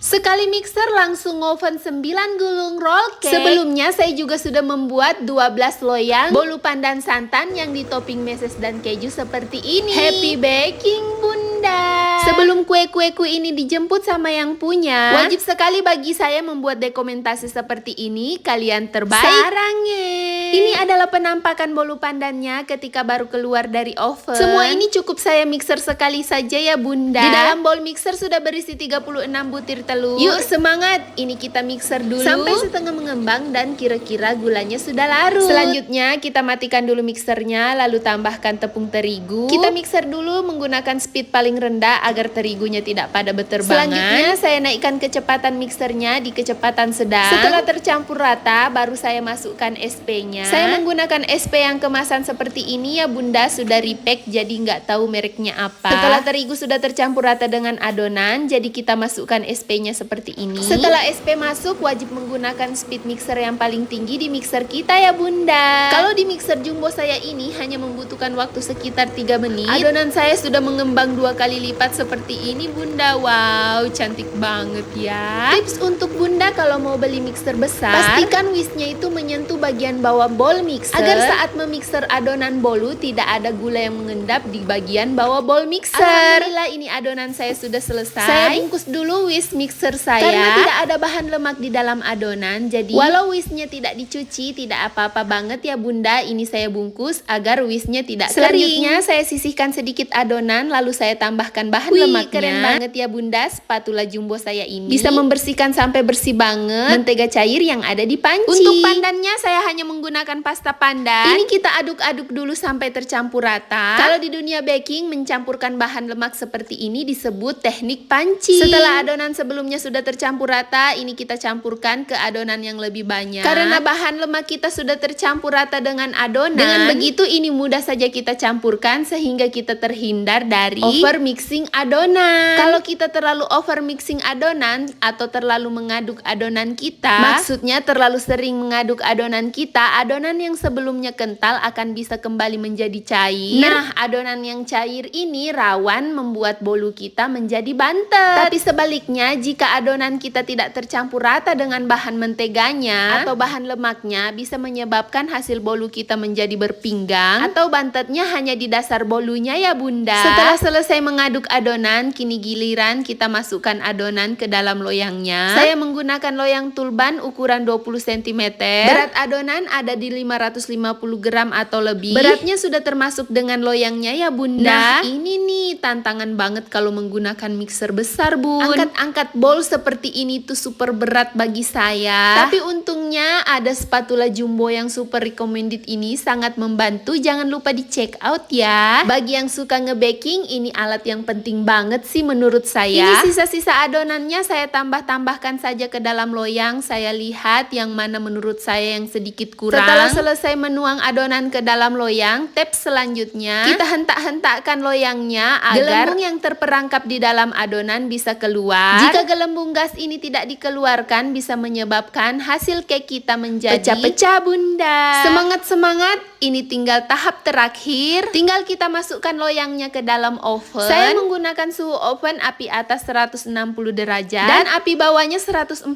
Sekali mixer langsung oven 9 gulung roll cake. Sebelumnya saya juga sudah membuat 12 loyang bolu pandan santan yang ditopping meses dan keju seperti ini. Happy baking Bunda. Sebelum kue-kueku ini dijemput sama yang punya, wajib sekali bagi saya membuat dokumentasi seperti ini. Kalian terbaik. Sarangnya. Ini adalah penampakan bolu pandannya ketika baru keluar dari oven. Semua ini cukup saya mixer sekali saja ya Bunda. Di dalam bowl mixer sudah berisi 36 butir telur. Yuk semangat, ini kita mixer dulu sampai setengah mengembang dan kira-kira gulanya sudah larut. Selanjutnya kita matikan dulu mixernya, lalu tambahkan tepung terigu. Kita mixer dulu menggunakan speed paling rendah agar terigunya tidak pada berterbangan. Selanjutnya saya naikkan kecepatan mixernya di kecepatan sedang. Setelah tercampur rata, baru saya masukkan SP-nya. Saya menggunakan SP yang kemasan seperti ini ya Bunda, sudah repack jadi nggak tahu mereknya apa. Setelah terigu sudah tercampur rata dengan adonan, jadi kita masukkan SP-nya seperti ini. Setelah SP masuk, wajib menggunakan speed mixer yang paling tinggi di mixer kita ya Bunda. Kalau di mixer jumbo saya ini hanya membutuhkan waktu sekitar 3 menit. Adonan saya sudah mengembang 2 kali lipat seperti ini Bunda. Wow, cantik banget ya. Tips untuk Bunda kalau mau beli mixer besar, pastikan whisknya itu menyentuh bagian bawah bowl mixer agar saat memixer adonan bolu tidak ada gula yang mengendap di bagian bawah bowl mixer. Alhamdulillah ini adonan saya sudah selesai. Saya bungkus dulu whisk mixer saya karena tidak ada bahan lemak di dalam adonan. Jadi walau whisknya tidak dicuci, tidak apa-apa banget ya Bunda. Ini saya bungkus agar whisknya tidak kering. Selanjutnya saya sisihkan sedikit adonan, lalu saya tambahkan bahan lemaknya. Keren banget ya Bunda, spatula jumbo saya ini bisa membersihkan sampai bersih banget mentega cair yang ada di panci. Untuk pandannya saya hanya menggunakan pasta pandan. Ini kita aduk-aduk dulu sampai tercampur rata. Kalau di dunia baking, mencampurkan bahan lemak seperti ini disebut teknik panci. Setelah adonan sebelumnya sudah tercampur rata, ini kita campurkan ke adonan yang lebih banyak. Karena bahan lemak kita sudah tercampur rata dengan adonan, dengan begitu ini mudah saja kita campurkan sehingga kita terhindar dari over mixing adonan. Kalau kita terlalu over mixing adonan atau terlalu mengaduk adonan kita, maksudnya terlalu sering mengaduk adonan kita, adonan yang sebelumnya kental akan bisa kembali menjadi cair. Nah, adonan yang cair ini rawan membuat bolu kita menjadi bantet. Tapi sebaliknya, jika adonan kita tidak tercampur rata dengan bahan menteganya atau bahan lemaknya, bisa menyebabkan hasil bolu kita menjadi berpinggang atau bantetnya hanya di dasar bolunya ya Bunda. Setelah selesai mengaduk adonan, kini giliran kita masukkan adonan ke dalam loyangnya. Saya menggunakan loyang tulban ukuran 20 cm. Berat adonan ada di 550 gram atau lebih. Beratnya sudah termasuk dengan loyangnya ya Bunda. Nah, ini nih tantangan banget kalau menggunakan mixer besar Bun. Angkat-angkat bowl seperti ini tuh super berat bagi saya. Tapi untungnya ada spatula jumbo yang super recommended ini sangat membantu. Jangan lupa di check out ya. Bagi yang suka ngebaking, ini alat yang penting banget sih menurut saya. Ini sisa-sisa adonannya saya tambahkan saja ke dalam loyang. Saya lihat yang mana menurut saya yang sedikit kurang. Setelah selesai menuang adonan ke dalam loyang, tips selanjutnya kita hentak-hentakkan loyangnya agar gelembung yang terperangkap di dalam adonan bisa keluar. Jika gelembung gas ini tidak dikeluarkan, bisa menyebabkan hasil cake kita menjadi pecah-pecah Bunda. Semangat-semangat, ini tinggal tahap terakhir. Tinggal kita masukkan loyangnya ke dalam oven. Saya menggunakan suhu oven api atas 160 derajat dan api bawahnya 140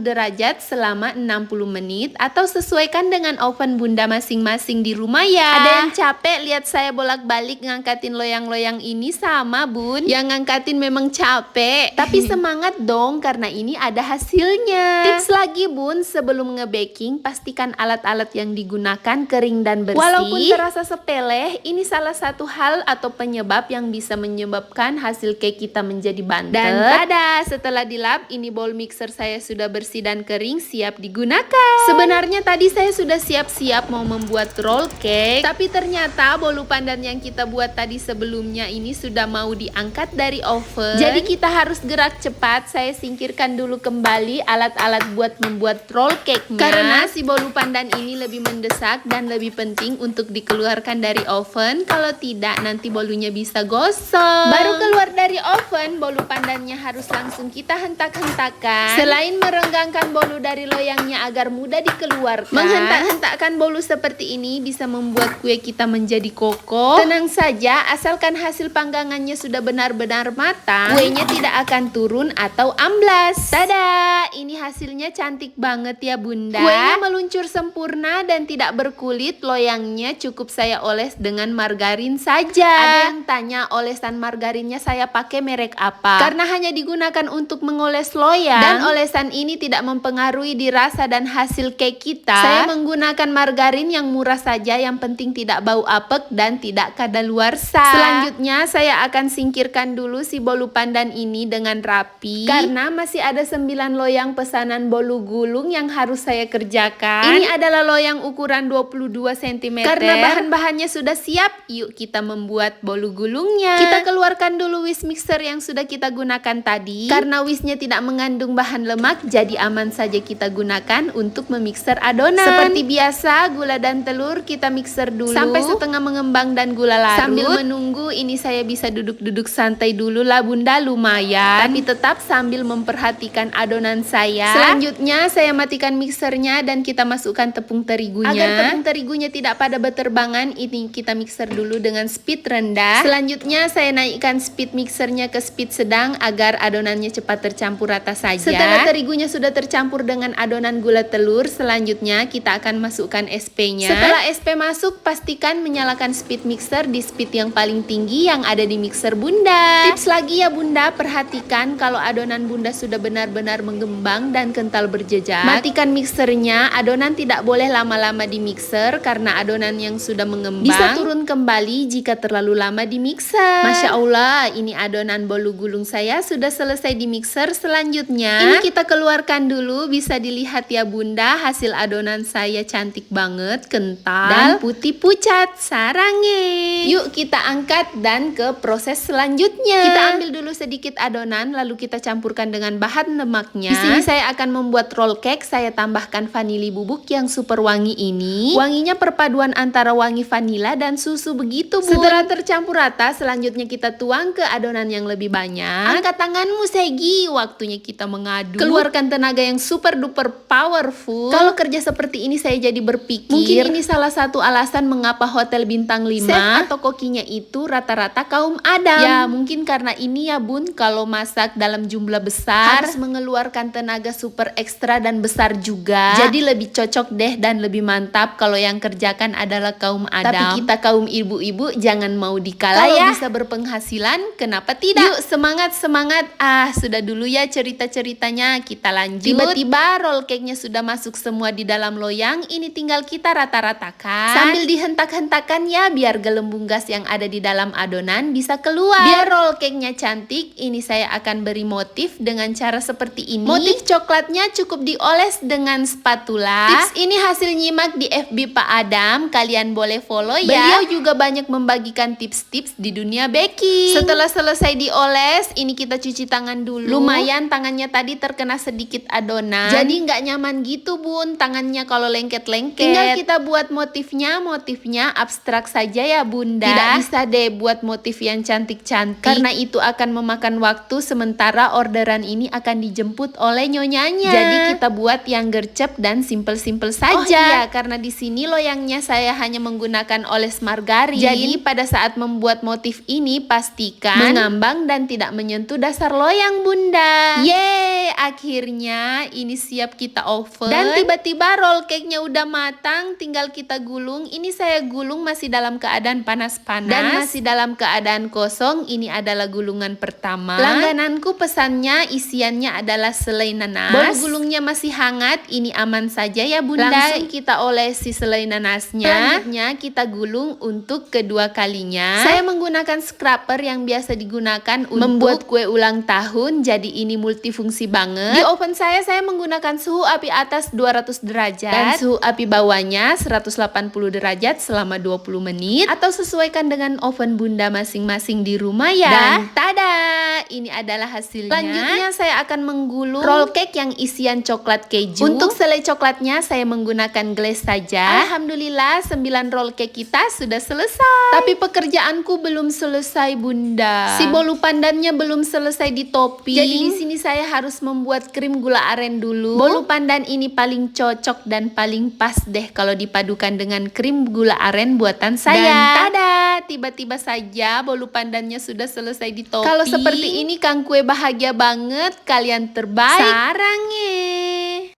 derajat selama 60 menit atau sesuaikan dengan oven Bunda masing-masing di rumah ya. Ada yang capek lihat saya bolak-balik ngangkatin loyang-loyang ini sama Bun. Yang ngangkatin memang capek, tapi semangat dong karena ini ada hasilnya. Tips lagi Bun, sebelum ngebaking pastikan alat-alat yang digunakan kering dan bersih. Walaupun terasa sepele, ini salah satu hal atau penyebab yang bisa menyebabkan hasil cake kita menjadi bantet. Dan tada, setelah dilap, ini bowl mixer saya sudah bersih dan kering, siap digunakan. Sebenarnya tadi saya sudah siap-siap mau membuat roll cake, tapi ternyata bolu pandan yang kita buat tadi sebelumnya ini sudah mau diangkat dari oven. Jadi kita harus gerak cepat. Saya singkirkan dulu kembali alat-alat buat membuat roll cake-nya karena si bolu pandan ini lebih mendesak dan lebih penting untuk dikeluarkan dari oven. Kalau tidak nanti bolunya bisa gosong. potong. Baru keluar dari oven, bolu pandannya harus langsung kita hentak-hentakan. Selain merenggangkan bolu dari loyangnya agar mudah dikeluarkan, menghentak-hentakkan bolu seperti ini bisa membuat kue kita menjadi kokoh. Tenang saja, asalkan hasil panggangannya sudah benar-benar matang, kuenya tidak akan turun atau amblas. Tada, ini hasilnya cantik banget ya bunda. Kuenya meluncur sempurna dan tidak berkulit. Loyangnya cukup saya oles dengan margarin saja. Ada yang tanya olesan margarinnya saya pakai merek apa? Karena hanya digunakan untuk mengoles loyang dan olesan ini tidak mempengaruhi di rasa dan hasil cake kita. Saya menggunakan margarin yang murah saja, yang penting tidak bau apek dan tidak kadaluarsa. Selanjutnya saya akan singkirkan dulu si bolu pandan ini dengan rapi karena masih ada 9 loyang pesanan bolu gulung yang harus saya kerjakan. Ini adalah loyang ukuran 22 cm. Karena bahan-bahannya sudah siap, yuk kita membuat bolu gulungnya. Kita keluarkan dulu whisk mixer yang sudah kita gunakan tadi. Karena whisknya tidak mengandung bahan lemak, jadi aman saja kita gunakan untuk memixer adonan. Seperti biasa, gula dan telur kita mixer dulu sampai setengah mengembang dan gula larut. Sambil menunggu ini saya bisa duduk-duduk santai dulu lah bunda, lumayan. Tapi tetap sambil memperhatikan adonan saya. Selanjutnya saya matikan mixernya dan kita masukkan tepung terigunya. Agar tepung terigunya tidak pada berterbangan, ini kita mixer dulu dengan speed rendah. Selanjutnya saya naikkan speed mixernya ke speed sedang agar adonannya cepat tercampur rata saja. Setelah terigunya sudah tercampur dengan adonan gula telur, selanjutnya kita akan masukkan SP-nya. Setelah SP masuk, pastikan menyalakan speed mixer di speed yang paling tinggi yang ada di mixer bunda. Tips lagi ya bunda, perhatikan kalau adonan bunda sudah benar-benar mengembang dan kental berjejak, matikan mixernya. Adonan tidak boleh lama-lama di mixer karena adonan yang sudah mengembang bisa turun kembali jika terlalu lama di mixer. Masya Allah, ini adonan bolu gulung saya sudah selesai di mixer. Selanjutnya ini kita keluarkan dulu. Bisa dilihat ya bunda, hasil adonan saya cantik banget, kental dan putih pucat, sarange. Yuk kita angkat dan ke proses selanjutnya. Kita ambil dulu sedikit adonan lalu kita campurkan dengan bahan lemaknya. Di sini saya akan membuat roll cake. Saya tambahkan vanili bubuk yang super wangi ini. Wanginya perpaduan antara wangi vanila dan susu begitu bun. Setelah tercampur rata, selanjutnya kita tuang ke adonan yang lebih banyak. Angkat tanganmu Segi, waktunya kita mengaduk. Keluarkan tenaga yang super duper powerful. Kalau kerja seperti ini saya jadi berpikir, mungkin ini salah satu alasan mengapa hotel bintang 5 chef atau kokinya itu rata-rata kaum Adam. Ya mungkin karena ini ya bun, kalau masak dalam jumlah besar harus mengeluarkan tenaga super ekstra dan besar juga. Jadi lebih cocok deh dan lebih mantap kalau yang kerjakan adalah kaum Adam. Tapi kita kaum ibu-ibu jangan mau dikalah ya. Kalau bisa berpenghasilan, kenapa tidak? Yuk semangat-semangat. Sudah dulu ya cerita-ceritanya, kita lanjut. Tiba-tiba roll cake-nya sudah masuk semua di dalam loyang. Ini tinggal kita rata-ratakan sambil dihentak-hentakan ya, biar gelembung gas yang ada di dalam adonan bisa keluar. Biar roll cake-nya cantik, ini saya akan beri motif dengan cara seperti ini. Motif coklatnya cukup dioles dengan spatula. Tips ini hasil nyimak di FB Pak Adam, kalian boleh follow ya. Beliau juga banyak membagikan tips-tips di dunia baking. Setelah selesai dioles, ini kita cuci tangan dulu. Lumayan tangannya tadi terkena sedikit adonan, jadi nggak nyaman gitu bun tangannya kalau lengket-lengket. Tinggal kita buat motifnya abstrak saja ya bunda. Tidak bisa deh buat motif yang cantik-cantik karena itu akan memakan waktu, sementara orderan ini akan dijemput oleh nyonyanya. Jadi kita buat yang gercep dan simple-simple saja. Oh iya, karena di sini loyangnya saya hanya menggunakan oles margarin. Jadi pada saat membuat motif ini pastikan mengambang dan tidak menyentuh dasar loyang bunda. Yeay, akhirnya ini siap kita oven. Dan tiba-tiba roll cake-nya udah matang, tinggal kita gulung. Ini saya gulung masih dalam keadaan panas-panas dan masih dalam keadaan kosong. Ini adalah gulungan pertama. Langgananku pesannya isiannya adalah selai nanas. Bolu gulungnya masih hangat, ini aman saja ya bunda. Langsung kita olesi selai nanasnya. Selanjutnya kita gulung untuk kedua kalinya. Saya menggunakan scraper yang biasa digunakan untuk membuat kue ulang tahun, jadi ini multifungsi banget. Di oven saya menggunakan suhu api atas 200 derajat dan suhu api bawahnya 180 derajat selama 20 menit, atau sesuaikan dengan oven bunda masing-masing di rumah ya. Dan tada, ini adalah hasilnya. Selanjutnya saya akan menggulung roll cake yang isian coklat keju. Untuk selai coklatnya saya menggunakan glaze saja. Alhamdulillah 9 roll cake kita sudah selesai. Tapi pekerjaanku belum selesai, Bunda. Si bolu pandannya belum selesai di topping. Jadi di sini saya harus membuat krim gula aren dulu. Bolu pandan ini paling cocok dan paling pas deh kalau dipadukan dengan krim gula aren buatan saya. Dan tada, tiba-tiba saja bolu pandannya sudah selesai di topping. Kalau seperti ini Kang Kue bahagia banget, kalian terbaik. Sarange.